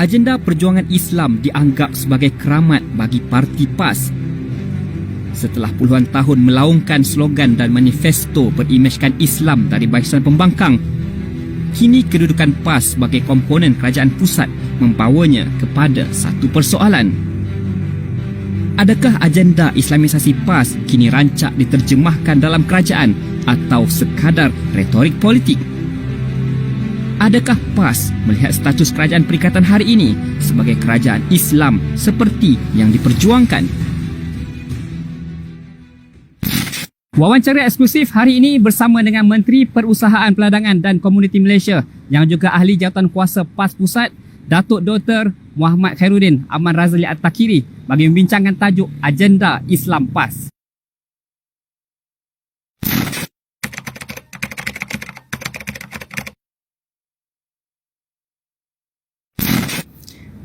Agenda perjuangan Islam dianggap sebagai keramat bagi parti PAS. Setelah puluhan tahun melaungkan slogan dan manifesto berimejkan Islam dari barisan pembangkang, kini kedudukan PAS sebagai komponen kerajaan pusat membawanya kepada satu persoalan. Adakah agenda Islamisasi PAS kini rancak diterjemahkan dalam kerajaan atau sekadar retorik politik? Adakah PAS melihat status kerajaan perikatan hari ini sebagai kerajaan Islam seperti yang diperjuangkan? Wawancara eksklusif hari ini bersama dengan Menteri Perusahaan Peladangan dan Komuniti Malaysia yang juga ahli jawatankuasa PAS Pusat, Datuk Dr. Muhammad Khairuddin Aman Razali At-Takiri bagi membincangkan tajuk Agenda Islam PAS.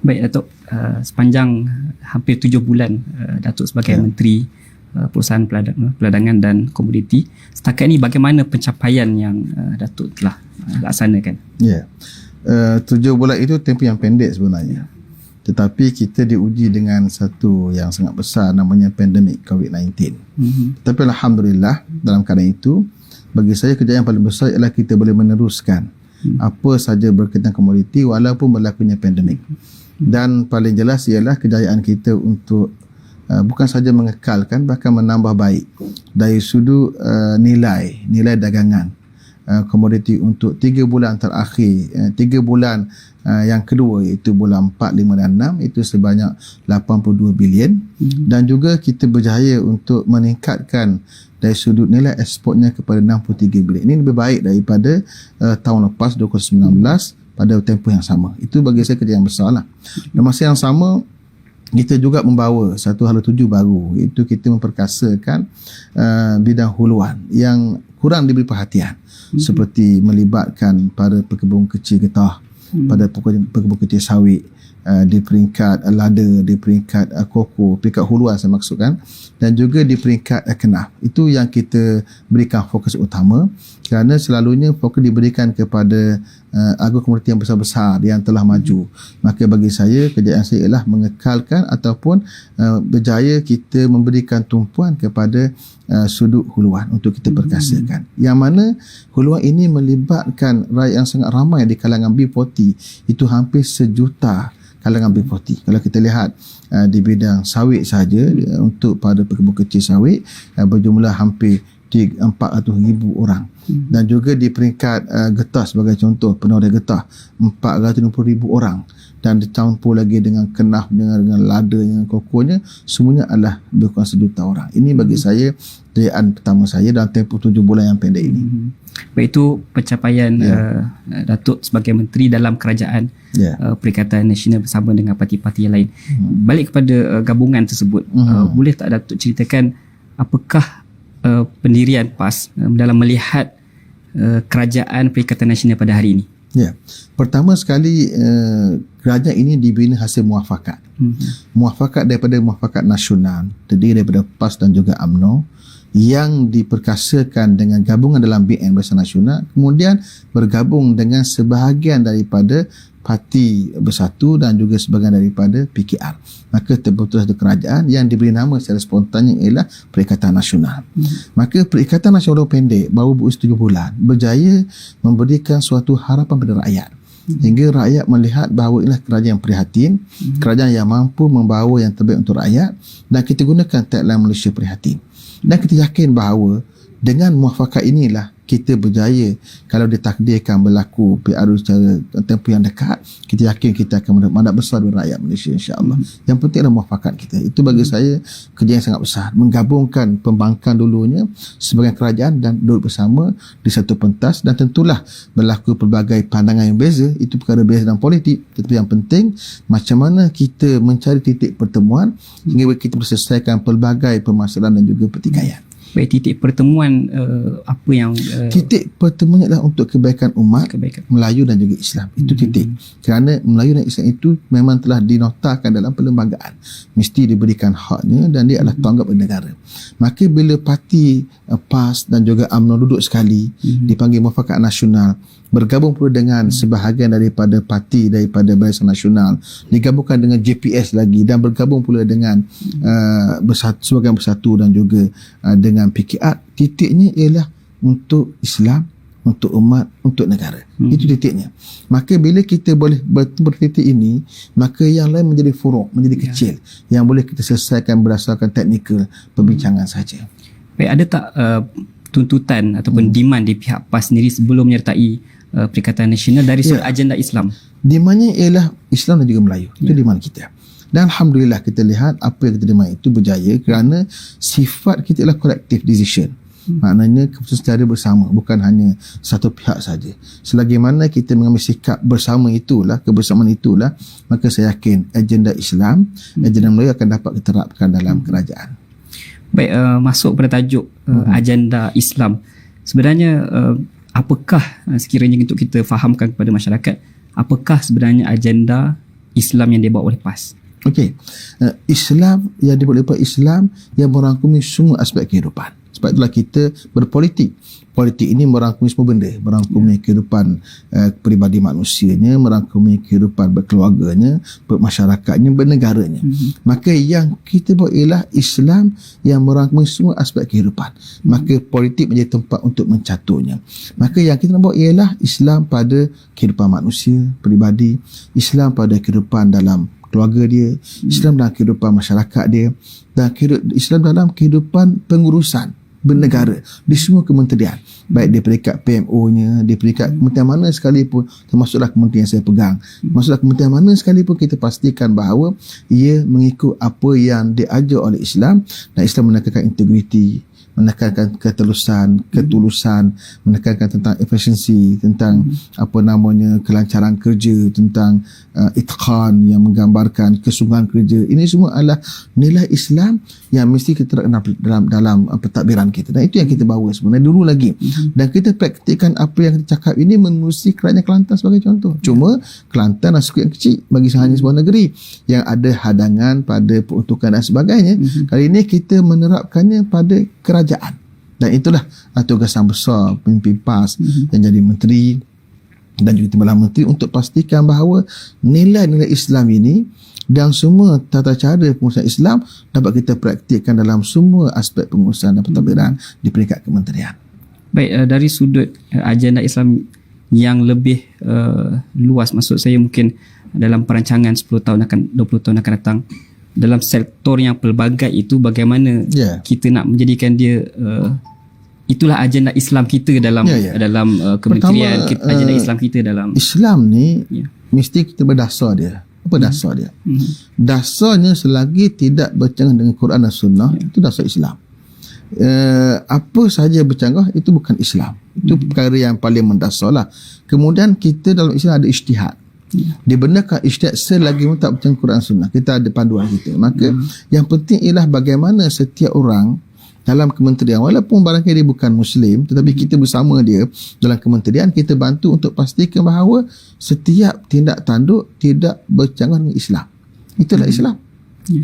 Baik Datuk, sepanjang hampir 7 bulan Datuk sebagai Menteri Perusahaan Peladangan dan Komoditi, setakat ini bagaimana pencapaian yang Datuk telah laksanakan? 7 bulan itu tempoh yang pendek sebenarnya, tetapi kita diuji dengan satu yang sangat besar, namanya pandemik COVID-19. Tapi Alhamdulillah, dalam keadaan itu, bagi saya kejayaan yang paling besar ialah kita boleh meneruskan apa saja berkaitan komoditi walaupun berlakunya pandemik. Dan paling jelas ialah kejayaan kita untuk bukan saja mengekalkan, bahkan menambah baik dari sudut nilai dagangan komoditi untuk 3 bulan terakhir, 3 bulan yang kedua iaitu bulan 4, 5 dan 6 itu sebanyak 82 bilion. Dan juga kita berjaya untuk meningkatkan dari sudut nilai ekspornya kepada 63 bilion. Ini lebih baik daripada tahun lepas 2019 pada tempoh yang sama. Itu bagi saya kerja yang besar lah. Dan masa yang sama, kita juga membawa satu hala tuju baru, iaitu kita memperkasakan bidang huluan yang kurang diberi perhatian, seperti melibatkan para pekebun kecil getah, pada pekebun kecil sawit, di peringkat lada, di peringkat koko, peringkat huluan saya maksudkan, dan juga di peringkat kenaf. Itu yang kita berikan fokus utama, kerana selalunya fokus diberikan kepada agro-komoditi yang besar-besar yang telah maju. Maka bagi saya, kejayaan saya ialah mengekalkan ataupun berjaya kita memberikan tumpuan kepada sudut huluan untuk kita perkasakan. Yang mana huluan ini melibatkan rakyat yang sangat ramai di kalangan B40, itu hampir 1 juta kalangan B40. Kalau kita lihat di bidang sawit saja, untuk pada pekebun kecil sawit berjumlah hampir 400,000 orang. Dan juga di peringkat getah sebagai contoh, penoreh getah 450,000 orang. Dan dicampur lagi dengan kenaf, dengan lada, dengan kokonya, semuanya adalah lebih kurang 1 juta orang. Ini bagi saya kejayaan pertama saya dalam tempoh 7 bulan yang pendek ini. Baik, itu pencapaian Datuk sebagai Menteri dalam kerajaan Perikatan Nasional bersama dengan parti-parti yang lain. Balik kepada gabungan tersebut, boleh tak Datuk ceritakan apakah pendirian PAS dalam melihat kerajaan Perikatan Nasional pada hari ini? Pertama sekali, kerajaan ini dibina hasil muafakat. Muafakat daripada muafakat nasional, terdiri daripada PAS dan juga UMNO, yang diperkasakan dengan gabungan dalam BN Barisan Nasional, kemudian bergabung dengan sebahagian daripada Parti Bersatu dan juga sebahagian daripada PKR. Maka terbentuklah satu kerajaan yang diberi nama secara spontannya ialah Perikatan Nasional. Maka Perikatan Nasional pendek baru berusia 7 bulan berjaya memberikan suatu harapan pada rakyat, hingga rakyat melihat bahawa inilah kerajaan yang prihatin, kerajaan yang mampu membawa yang terbaik untuk rakyat, dan kita gunakan tagline Malaysia Prihatin. Dan kita yakin bahawa dengan muafakat inilah kita berjaya. Kalau ditakdirkan berlaku PRU secara tempoh yang dekat, kita yakin kita akan mendapat mandat besar dari rakyat Malaysia, insya-Allah. Yang penting adalah muafakat kita. Itu bagi saya kerja yang sangat besar, menggabungkan pembangkang dulunya sebagai kerajaan dan duduk bersama di satu pentas. Dan tentulah berlaku pelbagai pandangan yang beza, itu perkara biasa dalam politik. Tetapi yang penting, macam mana kita mencari titik pertemuan hingga kita selesaikan pelbagai permasalahan dan juga pertikaian. Baik, titik pertemuan apa yang titik pertemuannya adalah untuk kebaikan umat, Melayu dan juga Islam. Itu titik. Kerana Melayu dan Islam itu memang telah dinotakan dalam perlembagaan, mesti diberikan haknya dan dia adalah tanggungjawab negara. Maka bila parti PAS dan juga UMNO duduk sekali, dipanggil muafakat nasional, bergabung pula dengan sebahagian daripada parti daripada Barisan Nasional, digabungkan dengan JPS lagi, dan bergabung pula dengan sebahagian Bersatu dan juga dengan PKR. Titiknya ialah untuk Islam, untuk umat, untuk negara. Itu titiknya. Maka bila kita boleh bertitik ini, maka yang lain menjadi furuk, menjadi kecil, yang boleh kita selesaikan berdasarkan teknikal perbincangan saja. Baik, ada tak tuntutan ataupun demand di pihak PAS sendiri sebelum menyertai Perikatan Nasional dari sudut agenda Islam? Demandnya ialah Islam dan juga Melayu. Itu demand kita. Dan Alhamdulillah kita lihat apa yang kita demand itu berjaya kerana sifat kita ialah collective decision. Maknanya keputusan secara bersama, bukan hanya satu pihak saja. Selagi mana kita mengambil sikap bersama itulah, kebersamaan itulah, maka saya yakin agenda Islam, agenda Melayu akan dapat diterapkan dalam kerajaan. Baik, masuk pada tajuk agenda Islam. Sebenarnya apakah sekiranya untuk kita fahamkan kepada masyarakat, apakah sebenarnya agenda Islam yang dibawa oleh PAS? Okey. Islam yang dibawa oleh PAS, Islam yang merangkumi semua aspek kehidupan. Sebab itulah kita berpolitik. Politik ini merangkumi semua benda, merangkumi kehidupan peribadi manusianya, merangkumi kehidupan berkeluarganya, bermasyarakatnya, bernegaranya. Maka yang kita buat ialah Islam yang merangkumi semua aspek kehidupan. Maka politik menjadi tempat untuk mencaturnya. Maka yang kita nak buat ialah Islam pada kehidupan manusia, peribadi, Islam pada kehidupan dalam keluarga dia, Islam dalam kehidupan masyarakat dia, dan Islam dalam kehidupan pengurusan bernegara di semua kementerian, baik di peringkat PMO-nya, di peringkat kementerian mana sekalipun, termasuklah kementerian yang saya pegang, masuklah kementerian mana sekalipun, kita pastikan bahawa ia mengikut apa yang diajar oleh Islam, dan Islam menekankan integriti, menekankan ketulusan, menekankan tentang efisiensi, tentang kelancaran kerja, tentang itqan yang menggambarkan kesungguhan kerja. Ini semua adalah nilai Islam yang mesti kita dalam pentadbiran kita, dan itu yang kita bawa sebenarnya dulu lagi. Dan kita praktikkan apa yang kita cakap ini mengurusi kerajaan Kelantan sebagai contoh. Cuma Kelantan adalah suku yang kecil bagi hanya sebuah negeri yang ada hadangan pada peruntukan dan sebagainya. Kali ini kita menerapkannya pada kerajaan, dan itulah tugas yang besar pemimpin PAS yang jadi menteri dan juga timbalan menteri untuk pastikan bahawa nilai-nilai Islam ini dan semua tata cara pengurusan Islam dapat kita praktikkan dalam semua aspek pengurusan dan pentadbiran di peringkat kementerian. Baik, dari sudut agenda Islam yang lebih luas, maksud saya mungkin dalam perancangan 10 tahun akan 20 tahun akan datang, dalam sektor yang pelbagai itu, bagaimana kita nak menjadikan dia itulah agenda Islam kita dalam dalam kementerian. Pertama, agenda Islam kita dalam Islam ni mesti kita berdasar dia. Apa dasar dia? Dasarnya selagi tidak bercanggah dengan Quran dan Sunnah, itu dasar Islam. Apa sahaja bercanggah itu bukan Islam. Itu perkara yang paling mendasar lah. Kemudian kita dalam Islam ada ijtihad. Dibenarkan ijtihad selagi tak bercanggah Quran dan Sunnah. Kita ada panduan kita. Maka yang penting ialah bagaimana setiap orang dalam kementerian, walaupun barangkali dia bukan Muslim, tetapi kita bersama dia dalam kementerian, kita bantu untuk pastikan bahawa setiap tindak tanduk tidak bercanggah dengan Islam. Itulah Islam.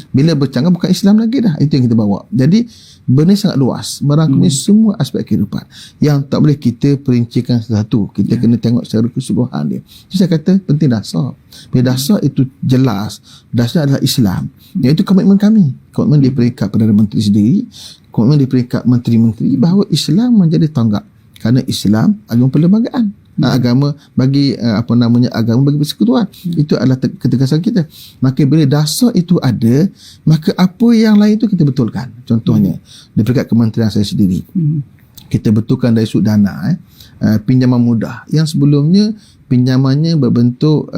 Bila bercanggah bukan Islam lagi dah. Itu yang kita bawa. Jadi benda sangat luas, merangkumi semua aspek kehidupan yang tak boleh kita perincikan satu. Kita kena tengok secara keseluruhan dia. Jadi saya kata penting dasar. Bila dasar itu jelas, dasar adalah Islam, iaitu komitmen kami, komitmen di peringkat Perdana Menteri sendiri, komitmen di peringkat menteri-menteri bahawa Islam menjadi tonggak, kerana Islam agama perlembagaan, agama bagi agama bagi persekutuan. Itu adalah ketegasan kita. Maka bila dasar itu ada, maka apa yang lain itu kita betulkan. Contohnya di peringkat kementerian saya sendiri, kita betulkan dari sudut dana pinjaman mudah yang sebelumnya pinjamannya berbentuk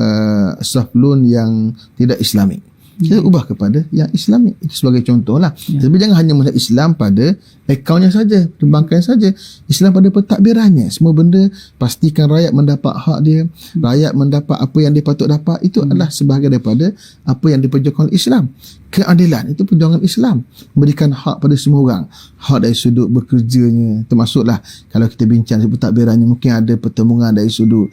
soft loan yang tidak Islamik, kita ubah kepada yang Islamik. Itu sebagai contoh lah. Tapi jangan hanya melihat Islam pada akaunnya saja, perbankan saja. Islam pada pentadbirannya. Semua benda pastikan rakyat mendapat hak dia, rakyat mendapat apa yang dia patut dapat. Itu adalah sebahagian daripada apa yang diperjuangkan oleh Islam. Keadilan itu perjuangan Islam, memberikan hak pada semua orang. Hak dari sudut bekerjanya, termasuklah kalau kita bincang dari pentadbirannya, mungkin ada pertemuan dari sudut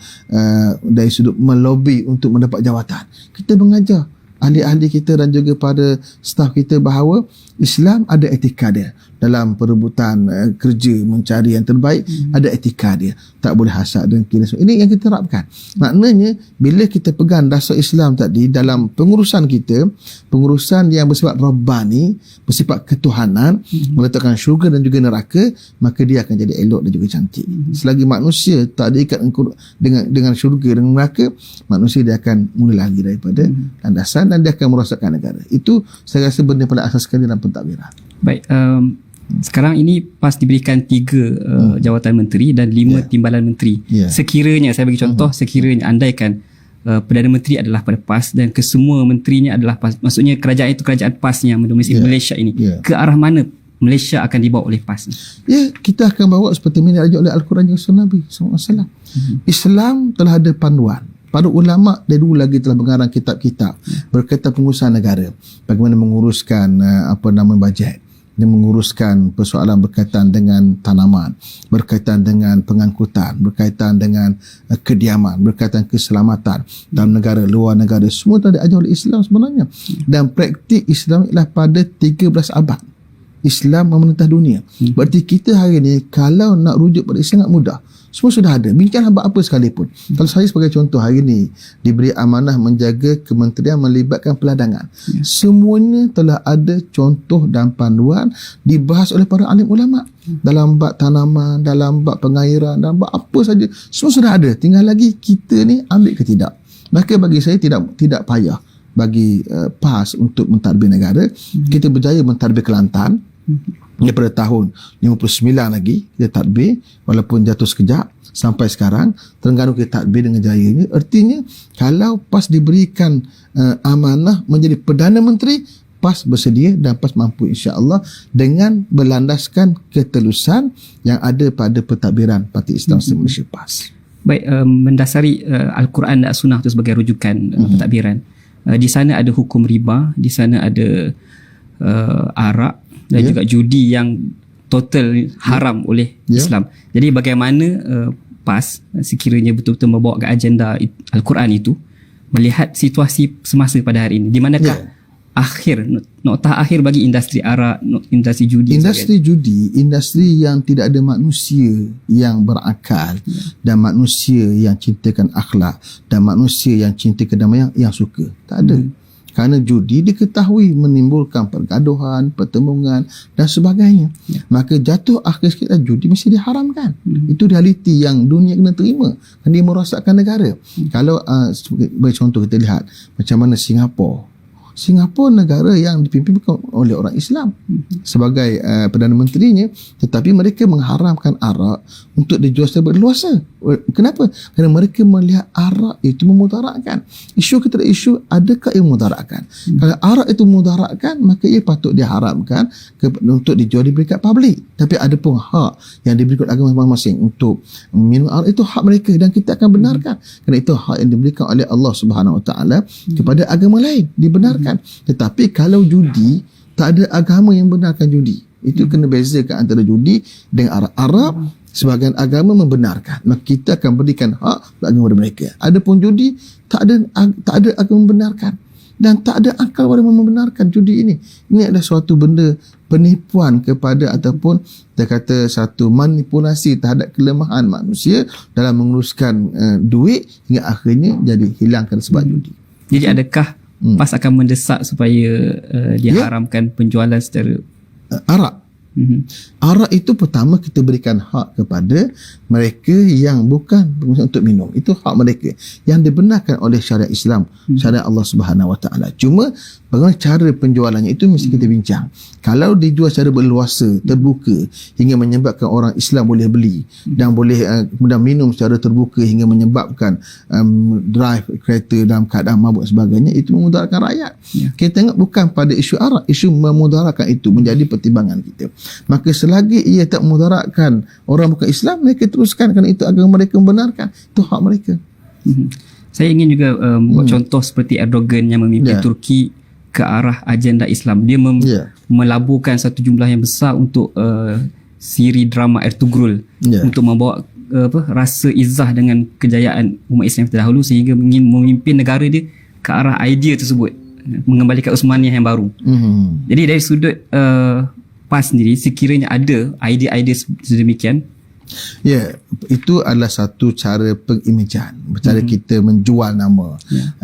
melobi untuk mendapat jawatan. Kita mengajar ahli-ahli kita dan juga pada staf kita bahawa Islam ada etika dia. dalam perebutan kerja, mencari yang terbaik, ada etika dia. Tak boleh hasad dan kira. Ini yang kita terapkan. Maknanya bila kita pegang dasar Islam tadi dalam pengurusan kita, pengurusan yang bersifat rabbani, bersifat ketuhanan, meletakkan syurga dan juga neraka, maka dia akan jadi elok dan juga cantik. Selagi manusia tak ada ikat dengan syurga dan neraka, manusia dia akan mula lari daripada landasan dan dia akan merosakkan negara. Itu saya rasa benda paling asas sekali dalam pentadbiran. Baik, sekarang ini PAS diberikan 3 jawatan menteri dan 5 timbalan menteri. Sekiranya, saya bagi contoh, sekiranya andaikan Perdana Menteri adalah pada PAS dan kesemua menterinya adalah PAS, maksudnya kerajaan itu kerajaan PAS yang mendomisili Malaysia ini, ke arah mana Malaysia akan dibawa oleh PAS? Kita akan bawa seperti mana diajar oleh Al-Quran dan Sunnah Nabi SAW. Islam telah ada panduan. Para ulama dari dulu lagi telah mengarang kitab-kitab berkaitan pengurusan negara, bagaimana menguruskan bajet, dan menguruskan persoalan berkaitan dengan tanaman, berkaitan dengan pengangkutan, berkaitan dengan kediaman, berkaitan keselamatan dalam negara, luar negara, semua telah diajar oleh Islam sebenarnya. Dan praktik Islam ialah pada 13 abad Islam memerintah dunia. Berarti kita hari ini kalau nak rujuk pada Islam sangat mudah. Semua sudah ada. Bincang abad apa sekalipun. Kalau saya sebagai contoh hari ini diberi amanah menjaga kementerian melibatkan peladangan. Semuanya telah ada contoh dan panduan dibahas oleh para alim ulama. Dalam bab tanaman, dalam bab pengairan, dalam bab apa saja. Semua sudah ada. Tinggal lagi kita ni ambil ke tidak. Maka bagi saya tidak payah bagi PAS untuk mentadbir negara. Kita berjaya mentadbir Kelantan. Daripada tahun 59 lagi kita tadbir, walaupun jatuh sekejap sampai sekarang. Terengganu kita tadbir dengan jayanya. Artinya kalau PAS diberikan amanah menjadi Perdana Menteri, PAS bersedia dan PAS mampu insya-Allah dengan berlandaskan ketelusan yang ada pada pentadbiran Parti Islam Malaysia PAS. Baik, mendasari Al-Quran dan Sunnah itu sebagai rujukan pentadbiran. Di sana ada hukum riba, di sana ada arak dan juga judi yang total haram oleh Islam. Jadi bagaimana PAS sekiranya betul-betul membawa ke agenda Al-Quran itu, melihat situasi semasa pada hari ini, di manakah noktah akhir bagi industri arak, industri judi? Industri judi, industri yang tidak ada manusia yang berakal dan manusia yang cintakan akhlak dan manusia yang cinta kedamaian yang suka. Tak ada. Kerana judi diketahui menimbulkan pergaduhan, pertembungan dan sebagainya. Maka jatuh akhir sekali judi mesti diharamkan. Itu realiti yang dunia kena terima. Dan dia merosakkan negara. Kalau bagi contoh kita lihat macam mana Singapura negara yang dipimpin oleh orang Islam sebagai Perdana Menterinya, tetapi mereka mengharamkan arak untuk dijual secara berluasa. Kenapa? Kerana mereka melihat arak itu memudaratkan. Isu kita ada isu, adakah ia memudaratkan? Kalau arak itu memudaratkan, maka ia patut diharamkan untuk dijual di peringkat publik. Tapi ada pun hak yang diberikan agama masing-masing untuk minum arak, itu hak mereka dan kita akan benarkan. Kerana itu hak yang diberikan oleh Allah Subhanahu Wa Taala kepada agama lain, dibenarkan. Tetapi kalau judi, tak ada agama yang benarkan judi. Itu kena bezakan antara judi dengan arak. Sebahagian agama membenarkan, maka kita akan berikan hak kepada mereka. Adapun judi, tak ada agama membenarkan dan tak ada akal pada membenarkan judi ini. Ini adalah suatu benda penipuan kepada ataupun kita kata satu manipulasi terhadap kelemahan manusia dalam menguruskan duit hingga akhirnya jadi hilangkan sebab judi. Jadi adakah PAS akan mendesak supaya diharamkan penjualan secara arak? Arak itu pertama kita berikan hak kepada mereka yang bukan untuk minum. Itu hak mereka yang dibenarkan oleh syariat Islam, syariat Allah Subhanahu Wa Taala. Cuma bagaimana cara penjualannya itu mesti kita bincang. Kalau dijual secara berluasa, terbuka hingga menyebabkan orang Islam boleh beli dan boleh kemudian minum secara terbuka hingga menyebabkan drive kereta dalam keadaan mabuk dan sebagainya, itu memudaratkan rakyat. Kita tengok bukan pada isu arak, isu memudaratkan itu menjadi pertimbangan kita. Maka selagi ia tak memudaratkan orang bukan Islam, mereka teruskan kerana itu agama mereka membenarkan. Itu hak mereka. Saya ingin juga buat contoh seperti Erdogan yang memimpin Turki ke arah agenda Islam. Dia melaburkan satu jumlah yang besar untuk siri drama Ertugrul untuk membawa rasa izzah dengan kejayaan umat Islam terdahulu sehingga ingin memimpin negara dia ke arah idea tersebut, mengembalikan Uthmaniyah yang baru. Jadi dari sudut PAS sendiri, sekiranya ada idea-idea sedemikian? Ya, itu adalah satu cara pengimejan, cara kita menjual nama.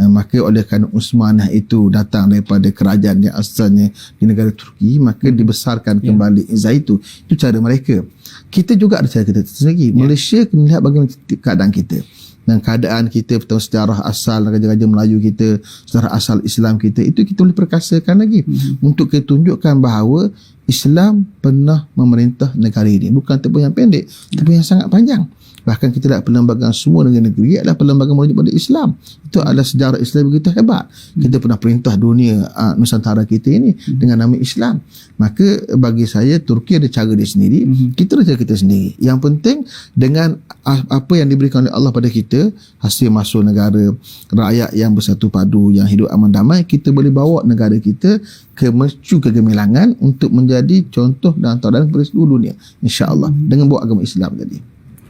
Maka oleh kerana Uthmaniyah itu datang daripada kerajaan yang asalnya di negara Turki, maka dibesarkan kembali Izzah itu cara mereka. Kita juga ada cara kita sendiri. Malaysia kena lihat bagaimana keadaan kita dan keadaan kita, tentang sejarah asal raja-raja Melayu kita, sejarah asal Islam kita, itu kita boleh perkasakan lagi untuk kita tunjukkan bahawa Islam pernah memerintah negara ini, bukan tempoh yang pendek, tempoh yang sangat panjang. Bahkan kita lihat perlembagaan semua negara-negeri adalah perlembagaan merujuk pada Islam. Itu adalah sejarah Islam begitu hebat. Kita pernah perintah dunia Nusantara kita ini dengan nama Islam. Maka bagi saya Turki ada cara dia sendiri, kita ada cara kita sendiri. Yang penting dengan apa yang diberikan oleh Allah pada kita, hasil masuk negara, rakyat yang bersatu padu, yang hidup aman damai, kita boleh bawa negara kita ke mercu kegemilangan untuk menjadi contoh dan tauladan kepada seluruh dunia, insya-Allah, dengan bawa agama Islam tadi.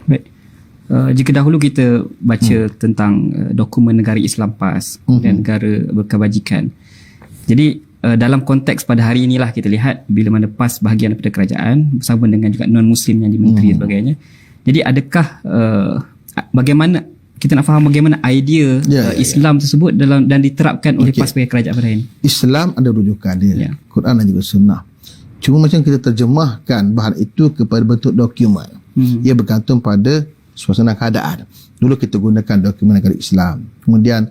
Baik. Jika dahulu kita baca tentang dokumen negara Islam PAS dan negara berkebajikan. Jadi dalam konteks pada hari inilah kita lihat bila mana PAS bahagian daripada kerajaan bersama dengan juga non-Muslim yang dimenteri dan sebagainya. Jadi adakah bagaimana kita nak faham bagaimana idea Islam tersebut dan diterapkan oleh PAS sebagai kerajaan pada hari ini? Islam ada rujukan dia, Quran dan juga Sunnah. Cuma macam kita terjemahkan bahan itu kepada bentuk dokumen. Ia bergantung pada suasana keadaan. Dulu kita gunakan dokumen negara Islam, kemudian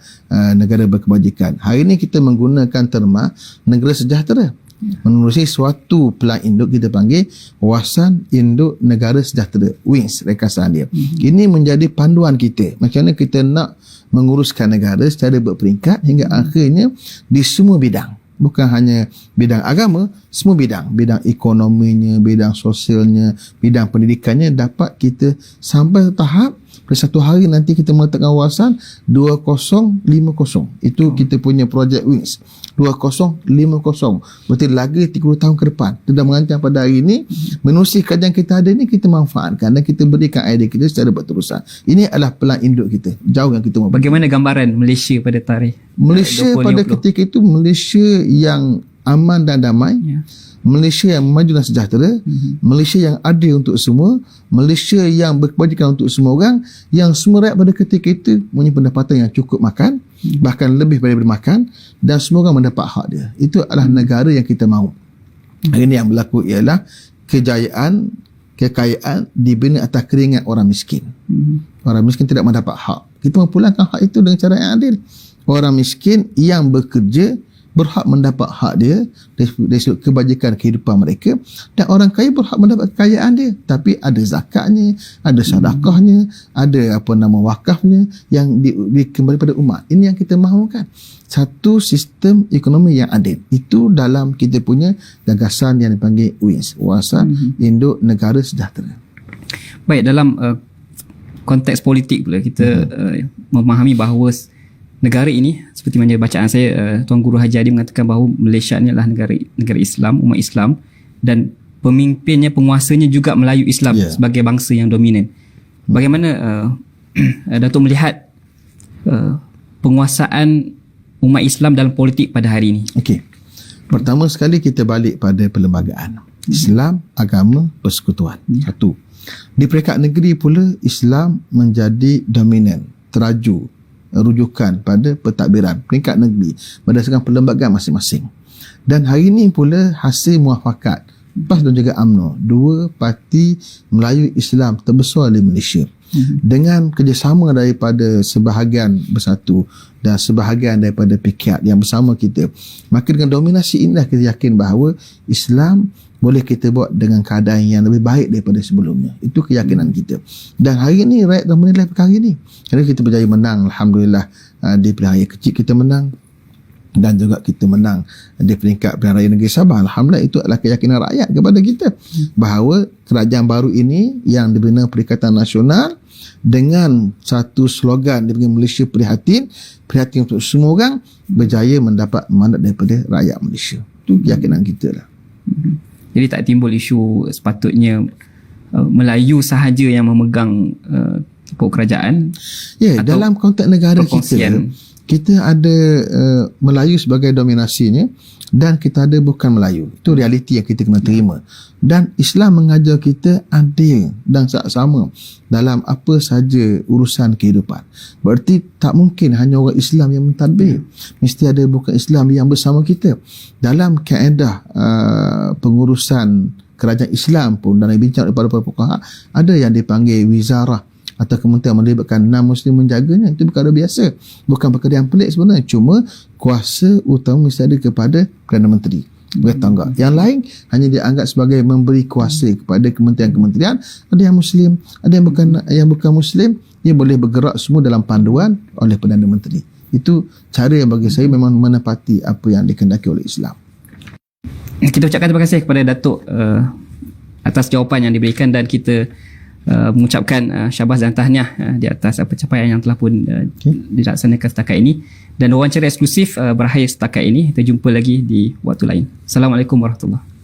negara berkebajikan. Hari ini kita menggunakan terma negara sejahtera. Menerusi suatu pelang induk kita panggil Wawasan Induk Negara Sejahtera, WINS rekasan dia. Ini menjadi panduan kita macam mana kita nak menguruskan negara secara berperingkat hingga akhirnya di semua bidang. Bukan hanya bidang agama, semua bidang ekonominya, bidang sosialnya, bidang pendidikannya dapat kita sampai tahap pada satu hari nanti kita meletakkan wawasan 2050. Itu kita punya projek WINS 2050. Berarti lagi 30 tahun ke depan. Kita dah merancang pada hari ini, menerusi kajian kita ada ini, kita manfaatkan dan kita berikan idea kita secara berterusan. Ini adalah pelang induk kita, jauh yang kita mahu. Bagaimana gambaran Malaysia pada tarikh Malaysia 2050? Pada ketika itu Malaysia yang aman dan damai, Malaysia yang maju dan sejahtera, Malaysia yang adil untuk semua, Malaysia yang berkebajikan untuk semua orang, yang semua rakyat pada ketika itu punya pendapatan yang cukup makan, bahkan lebih daripada makan, dan semua orang mendapat hak dia. Itu adalah negara yang kita mahu. Hari ini yang berlaku ialah kekayaan dibina atas keringat orang miskin. Orang miskin tidak mendapat hak. Kita mempulangkan hak itu dengan cara yang adil. Orang miskin yang bekerja berhak mendapat hak dia dari sudut kebajikan kehidupan mereka, dan orang kaya berhak mendapat kekayaan dia, tapi ada zakatnya, ada sedekahnya, ada wakafnya yang dikembali pada umat. Ini yang kita mahukan, satu sistem ekonomi yang adil. Itu dalam kita punya gagasan yang dipanggil WINS, Wawasan Induk Negara Sejahtera. Baik, dalam konteks politik pula kita memahami bahawa negara ini, seperti mana bacaan saya, Tuan Guru Haji Adi mengatakan bahawa Malaysia ni adalah negara Islam, umat Islam, dan pemimpinnya, penguasanya juga Melayu Islam sebagai bangsa yang dominan. Bagaimana Datuk melihat penguasaan umat Islam dalam politik pada hari ini? Okey. Pertama sekali kita balik pada perlembagaan. Islam, agama, persekutuan. Satu. Di peringkat negeri pula Islam menjadi dominan, teraju, rujukan pada pentadbiran peringkat negeri berdasarkan perlembagaan masing-masing. Dan hari ini pula hasil muafakat PAS dan juga UMNO, dua parti Melayu Islam terbesar di Malaysia, dengan kerjasama daripada sebahagian Bersatu dan sebahagian daripada PKAT yang bersama kita. Maka dengan dominasi inilah kita yakin bahawa Islam boleh kita buat dengan keadaan yang lebih baik daripada sebelumnya. Itu keyakinan kita. Dan hari ini rakyat dah menilai perkara ini. Kerana kita berjaya menang, alhamdulillah, di pilihan raya kecil kita menang, dan juga kita menang di peringkat pilihan raya negeri Sabah. Alhamdulillah, itu adalah keyakinan rakyat kepada kita bahawa kerajaan baru ini yang dibina Perikatan Nasional dengan satu slogan diberi Malaysia Prihatin untuk semua orang, berjaya mendapat mandat daripada rakyat Malaysia. Itu keyakinan kita lah. Jadi tak timbul isu sepatutnya Melayu sahaja yang memegang pokok kerajaan. Dalam konteks negara kita, Kita ada Melayu sebagai dominasinya dan kita ada bukan Melayu. Itu realiti yang kita kena terima. Dan Islam mengajar kita adil dan sama dalam apa saja urusan kehidupan. Berarti tak mungkin hanya orang Islam yang mentadbir. Mesti ada bukan Islam yang bersama kita. Dalam kaedah pengurusan kerajaan Islam pun, dan bincang daripada para fuqaha, ada yang dipanggil wizarah atau kementerian melibatkan non-Muslim menjaganya. Itu perkara biasa, bukan perkara yang pelik sebenarnya. Cuma kuasa utama mesti ada kepada Perdana Menteri, bertangga. Yang lain hanya dianggap sebagai memberi kuasa kepada kementerian-kementerian. Ada yang Muslim, ada yang bukan Muslim. Dia boleh bergerak semua dalam panduan oleh Perdana Menteri. Itu cara yang bagi saya memang menepati apa yang dikehendaki oleh Islam. Kita ucapkan terima kasih kepada Datuk atas jawapan yang diberikan, dan kita mengucapkan syabas dan tahniah di atas pencapaian yang telah pun dilaksanakan setakat ini, dan wawancara eksklusif berakhir setakat ini. Kita jumpa lagi di waktu lain. Assalamualaikum warahmatullahi wabarakatuh.